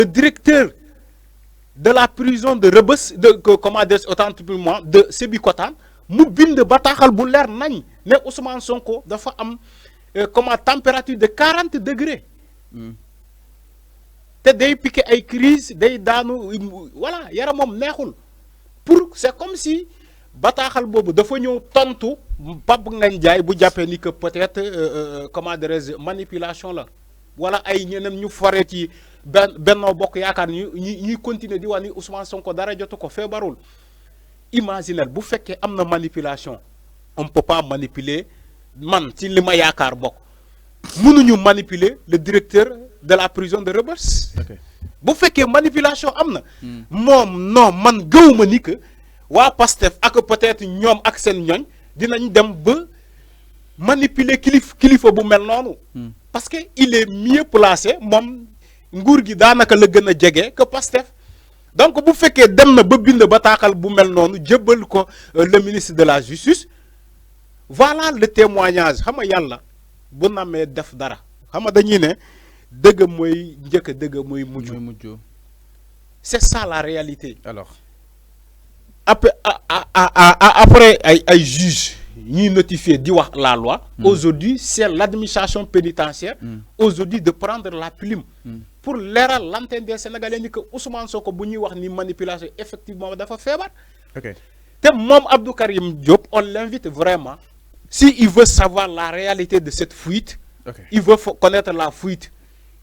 le directeur de la prison de Rebeuss comment dire autant pour moi de Sébikotane mu bind bataaxal bu leer nañ ne Ousmane Sonko dafa am comment température de 40 degrés. te day piqué ay crise day daanu voilà yaramam neexul pour c'est comme si bataaxal boobu dafa ñëw tontu Pape Ngagne Ndiaye bu jàppee ni que peut-être comment dirais-je manipulation la wala ay ñeneen ñu faree ci Benno Bokk Yaakaar ñuy continuer di wax ni Ousmane Sonko dara jotu ko feebarul. Imaginez bu fekkee am na manipulation on peut pas manipuler man ci li ma yaakaar bokk mënuñu manipuler le directeur de la prison de Rebeuss. bu fekkee manipulation am na. moom non man gëwuma ni que waa Pastef ak peut-être ñoom ak seen ñoñ dinañ dem ba manipuler kilifa bu mel noonu. parce que il est mieux placé moom nguur gi daanaka la gën a jege que Pastef. donc bu fekkee dem na ba bind bataaxal bu mel noonu jébbal ko le ministre de la justice voilà le témoignage xam nga yàlla bu namee def dara xam nga dañuy ne dëgg mooy njëkk dëgg mooy mujj. c'est ça la réalité. alors après ay juges ñuy notifié di wax la loi. aujourd'hui c'est l'administration pénitentiaire. aujourd'hui de prendre la plume. pour leeral l'antenne des Sénégalais ni que Ousmane Sonko bu ñuy wax ni manipulation effectivement dafa feebar. te moom Abdou Karim Diop on l'invite vraiment si il veut savoir la réalité de cette fuite. il veut connaître la fuite.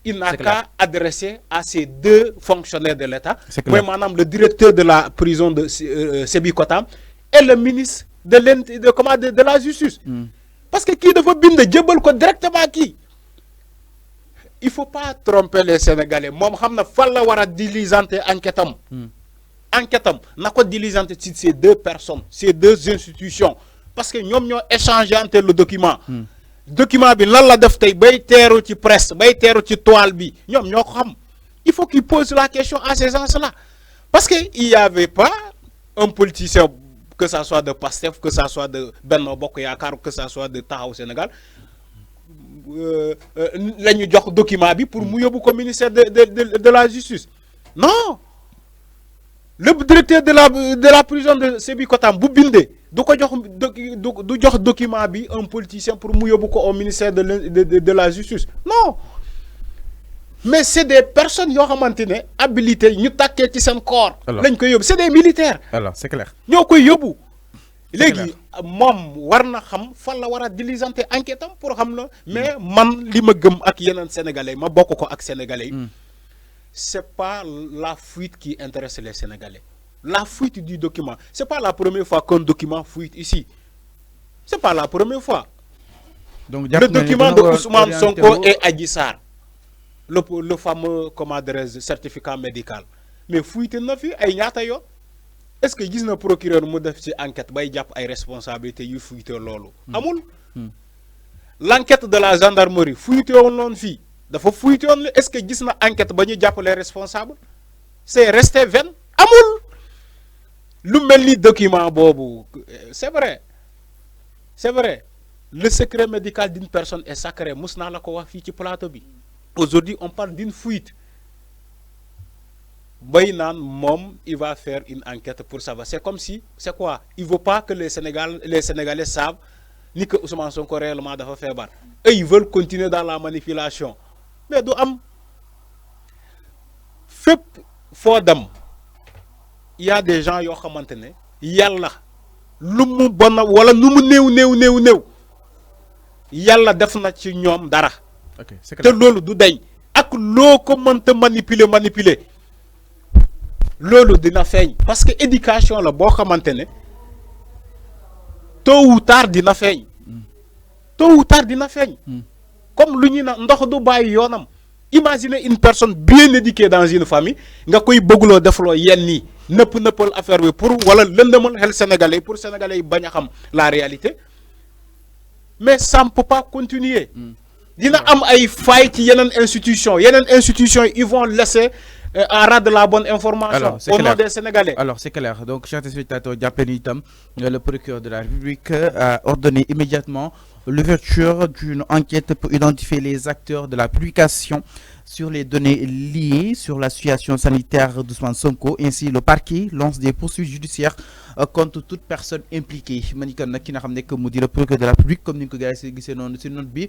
il n'a qu'à adresser à ces deux fonctionnaires de l'État. mooy maanaam le directeur de la prison de Sébikotane et le ministre de la justice. parce que kii dafa bind jébal ko directement kii. il faut pas tromper les Sénégalais moom xam na fan la war a diligenter enquête am. enquête am na ko diligenter ci ces deux personnes ces deux institutions parce que ñoom ñoo échanger entre le document. document bi lan la def tey bay teeru ci presse bay teeru ci toile bi ñoom ñoo ko xam il faut qu'ils posent la question à ces gens-là parce que il y avait pas un politicien que ça soit de Pastef que ça soit de Benno Bokk Yaakaar que ça soit de Taxawu Sénégal la ñu jox document bi pour mu yóbbu ko ministère de la justice non le directeur de la prison de Sébikotane bu bindee du ko jox du jox document bi un politicien pour mu yóbbu ko au ministère de la justice non mais c'est des personnes yoo xamante ne habilité ñu tàkkee ci seen corps. lañ koy yóbbu c'est des militaires. alors c'est clair. ñoo koy yóbbu. léegi moom war na xam fan la war a diligenter enquête am pour xam la mais man li ma gëm ak yeneen sénégalais ma bokk ko ak sénégalais yi. c'est pas la fuite qui intéresse les Sénégalais. La fuite du document. C'est pas la première fois qu'un document fuite ici. C'est pas la première fois. Donc, le document de Ousmane Sonko et Adji Sarr. Le fameux, comment dirais-je, certificat médical. Mais fuite na fi ay ñaata yoon. Est-ce que gis na procureur mu def ci enquête bay jàpp ay responsabilités yu fuite loolu. amul. L'enquête de la gendarmerie fuite woon noonu fii. dafa fuite woon est-ce que gis na enquête ba ñu jàpp les responsables. c'est resté vain amul. lu mel ni document boobu c'est vrai le secret médical d'une personne est sacré mus naa la ko wax fii ci plateau bi. aujourd'hui on parle d'une fuite. bay naan moom il va faire une enquête pour savoir c'est comme si c'est quoi il veut pas que les Sénégalais savent ni que Ousmane Sonko réellement dafa feebar. eux ils veulent continuer dans la manipulation mais du am fépp foo dem il y a des gens yoo xamante ne yàlla lu mu bon wala nu mu néew yàlla def na ci ñoom dara. te loolu du dañ ak loo ko mënta manipuler loolu dina feeñ parce que éducation la boo xamante ne tôt ou tard dina feeñ comme lu ñu na ndox du bàyyi yoonam. Imaginez une personne bien éduquée dans une famille nga koy bëgguloo defloo yenn nii nëppal affaire bi pour wala lëndëmal xel sénégalais pour sénégalais yi bañ a xam la réalité mais ça ne peut pas continuer. dina am ay failles ci yeneen institution ils vont laisser en rade la bonne information. Au nom des Sénégalais. Alors c'est clair donc chers téléspectateurs jàppale ni itam le procureur de la République a ordonné immédiatement l'ouverture d'une enquête pour identifier les acteurs de la publication sur les données liées sur la situation sanitaire d'Ousmane Sonko. Ainsi, le parquet lance des poursuites judiciaires contre toute personne impliquée. Manikon nag ki nga xam ne que mu di le procureur de la République comme ni nga ko gars yi gisee noonu si note bi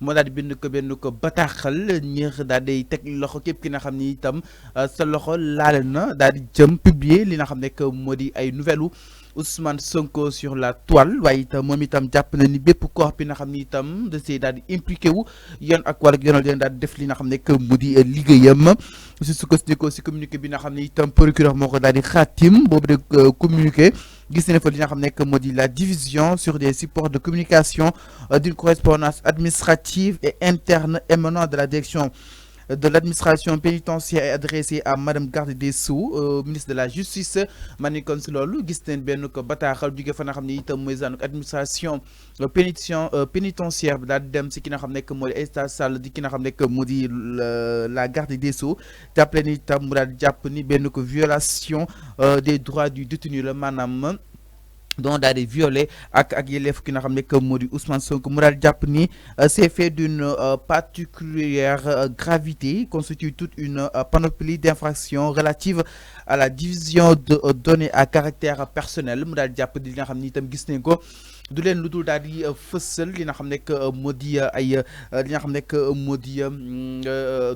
moo daal di bind ko benn ko bataaxal ñeex daal di teg loxo képp ki nga xam ni itam sa loxo laale na daal di jëm publier li nga xam ne que moo di ay nouvelles Ousmane Sonko sur la toile waaye itam moom itam jàpp na ni bépp corps bi nga xam ni itam da see daal di impliqué wu yoon ak wàllu yoonal leen daal di def li nga xam ne que mu di liggéeyam si sukkandikoo si communiqué bi nga xam ne itam procureur moo ko daal di xaatim boobu de communiqué gis nañ fa li nga xam ne que moo di la division sur des supports de communication d'une correspondance administrative et interne émanant de la direction de l'administration pénitentiaire est adressée à Madame Garde des Sceaux, ministre de la Justice. Manikon si loolu gis nañ benn ko bataaxal jóge fa nga xam ne itam mooy administration pénitentiaire bi daal di dem si ki nga xam ne que moo di Aïssata Sall di ki nga xam ne que moo di la Garde des Sceaux jàppale ni itam mu daal di jàpp ni benn ko violation des droits du détenu la maanaam dont daal di violé ak yelleef ki nga xam ne que moo di Ousmane Sonko mu daal jàpp ni c'est fait d'une particulière gravité constitue toute une panoplie d'infractions relatives à la division de données à caractère personnel mu daal jàpp di li nga xam ni itam gis nañ ko du leen lu dul daal di fësal li nga xam ne que moo di ay li nga xam ne que moo di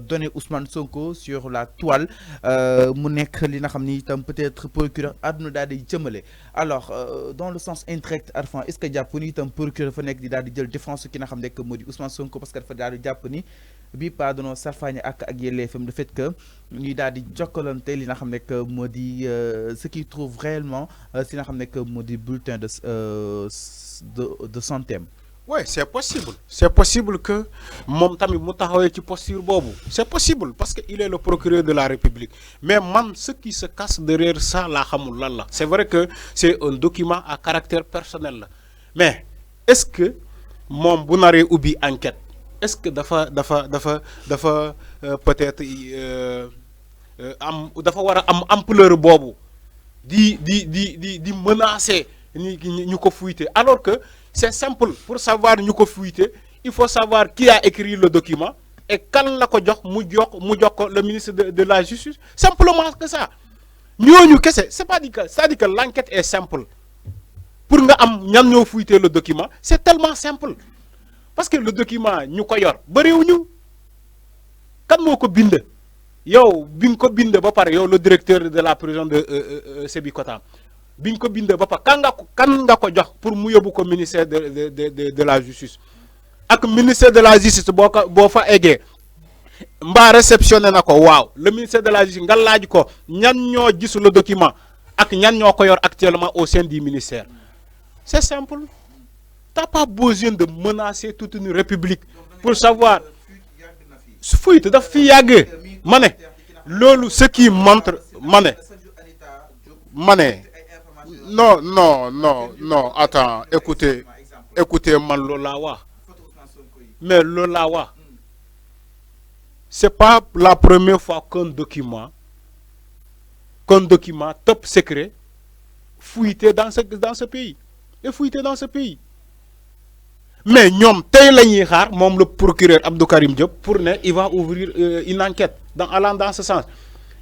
données Ousmane Sonko sur la toile mu nekk li nga xam ni itam peut-être procureur àdduna daal di jëmale alors dans le sens indirect Arfan est-ce que jàpp ni itam procureur fa nekk di daal di jël défense ki nga xam ne que moo di Ousmane Sonko parce que dafa daal di jàpp ni bii pas danoo salfaañe ak yelleefam le fait que ñuy daal di jokkalante li nga xam ne que moo di ce qui trouve réellement si nga xam ne que moo di bulletin de santé. Oui, c'est possible. C'est possible que mon tamit mu taxawé ci posture bobu. C'est possible parce que il est le procureur de la République. Mais man ce qui se cache derrière ça la xamul lan la. C'est vrai que c'est un document à caractère personnel. Mais est-ce que mom bu naré ubi enquête, est-ce que dafa peut-être dafa wara am ampleur bobu di menacer ñu ko fuité alors que c'est simple pour savoir ñu ko fuité il faut savoir qui a écrit le document et quand la ko jox mu jox ko le ministre de la Justice simplement que ça ñooñu kese c'est pas dit que ça dit que l'enquête est simple pour nga am ñan ñoo fuité le document c'est tellement simple parce que le document ñu ko yor bariwuñu kan moo ko bind yow bi nga ko bind ba pare yow le directeur de la prison de Sébikotane biñ ko bindee ba pare kan nga ko jox pour mu yóbbu ko ministère de la justice ak ministère de la justice boo fa eggee mbaa réceptionné na ko waaw le ministère de la justice nga laaj ko ñan ñoo gis le document ak ñan ñoo ko yor actuellement au sein du ministère c'est simple t'as pas besoin de menacer toute une république pour savoir fuite daf fi yàgg ma ne loolu ce qui montre ma ne non, attends, écoutez, man Lolawa. Mais Lolawa, c'est pas la première fois qu'un document top secret fuité dans ce pays. Et fuité dans ce pays. Mais ñom tay lañuy xaar mom le procureur Abdou Karim Diop pour il va ouvrir une enquête allant dans ce sens.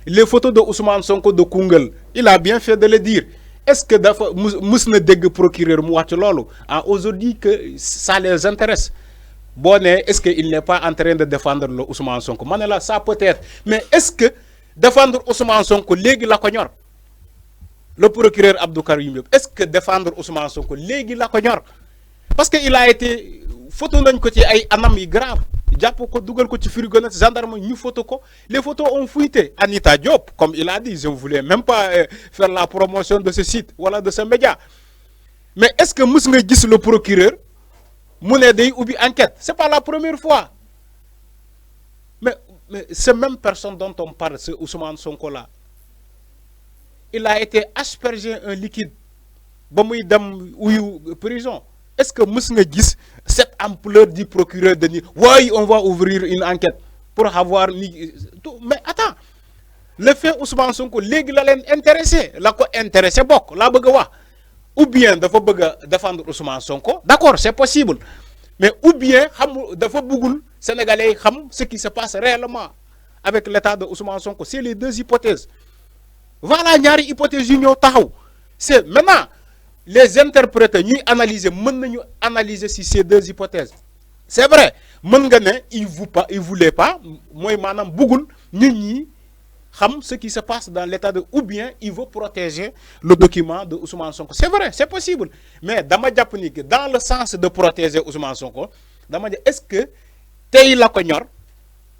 Les photos de Ousmane Sonko de Koungheul, il a bien fait de le dire. Est-ce que dafa mus na dégg procureur mu wax lolu aujourd'hui que ça les intéresse bonne est-ce que il n'est pas en train de défendre le Ousmane Sonko manela ça peut-être mais est-ce que défendre Ousmane Sonko légui la ko ñor le procureur Abdou Karim Diop est-ce que défendre Ousmane Sonko légui la ko ñor parce que il a été photo nañ ko ci ay anam yi grave jàpp ko dugal ko ci frigo na gendarme ñu photo ko les photos ont fuité Anita Diop comme il a dit je ne voulais même pas faire la promotion de ce site wala de ce média mais est-ce que mus nga gis le procureur mu ne day ubbi enquête c'est pas la première fois mais cette même personne dont on parle ce Ousmane Sonko là il a été aspergé un liquide ba muy dem uyu prison est-ce que mus nga gis cette ampleur du procureur de dire oui on va ouvrir une enquête pour avoir mais attends le fait Ousmane Sonko légui la len intéressé la ko intéressé bok la bëgg wax ou bien dafa bëgg défendre Ousmane Sonko d'accord c'est possible mais ou bien dafa bëggul sénégalais xam ce qui se passe réellement avec l'état de Ousmane Sonko. C'est les deux hypothèses. Voilà ñaari hypothèses yu ñëw taxaw. C'est maintenant les interprètes ñuy analyser mën nañu analyser si ces deux hypothèses. C'est vrai mën nga ne il voulait pas mooy maanaam bëggul nit ñi xam ce qui se passe dans l'état de ou bien il veut protéger le document de Ousmane Sonko. C'est vrai, c'est possible. Mais dama japp ni que dans le sens de protéger Ousmane Sonko, dama dire est-ce que tay la ko ñor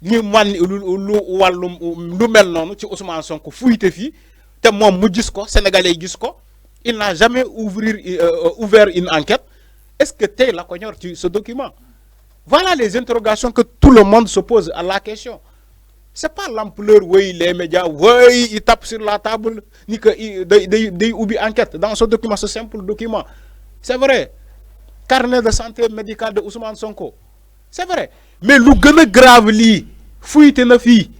ñu man lu mel nonu ci Ousmane Sonko fuyité fi té mom mu gis ko sénégalais gis ko, il n'a jamais ouvert une enquête. Est-ce que tay la ko ñor ci ce document? Voilà les interrogations que tout le monde se pose à la question. C'est pas l'ampleur, oui, les médias, oui, ils tapent sur la table, ni que ils oublient enquête dans ce document, ce simple document. C'est vrai. Carnet de santé médicale de Ousmane Sonko. C'est vrai. Mais le plus grave, fouille na fi.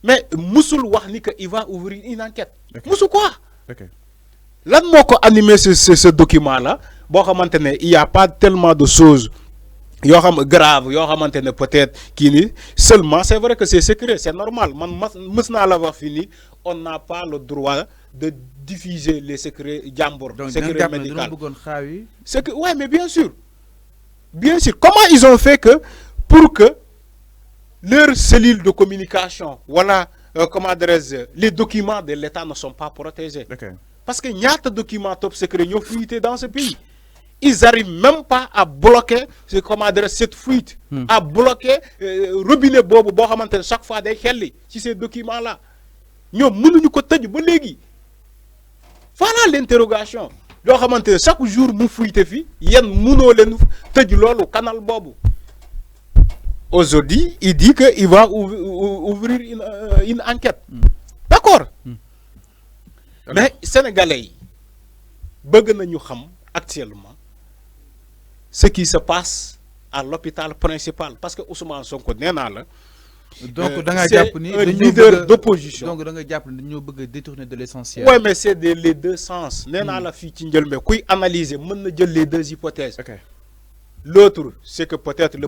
Mais Moussoul wax ni que il va ouvrir une enquête. Okay. Moussoul quoi? Okay. Là, moi, animé ce document-là, bon, il n'y a pas tellement de choses grave, peut-être seulement, c'est vrai que c'est secret, c'est normal. Maintenant l'avoir fini, on n'a pas le droit de diffuser les secrets jambour, secrets médicaux. C'est que, ouais, mais bien sûr. Bien sûr. Comment ils ont fait que, pour que leurs cellules de communication, voilà, comment adresse, les documents de l'État ne sont pas protégés. Okay. Parce qu'il y a des documents top secrets qui ont fuité dans ce pays. Ils n'arrivent même pas à bloquer cette fuite, à bloquer robinet bobo chaque fois des xelli ci ces documents là. Ñom mënuñu ko tëj ba légui. Voilà l'interrogation. Lo xamantene chaque jour mu fuite fi, yeen mëno len tëj lolu canal bobu. Aujourd'hui, il dit que il va ouvrir une enquête. D'accord. Mais sénégalais bëgg nañu xam actuellement ce qui se passe à l'hôpital principal. Parce que Ousmane Sonko n'est pas là. Donc, c'est un leader d'opposition. Donc, nous veut détourner de l'essentiel. Oui, mais c'est les deux sens. N'est pas la fille qui analyser les deux hypothèses. Okay. L'autre, c'est que peut-être le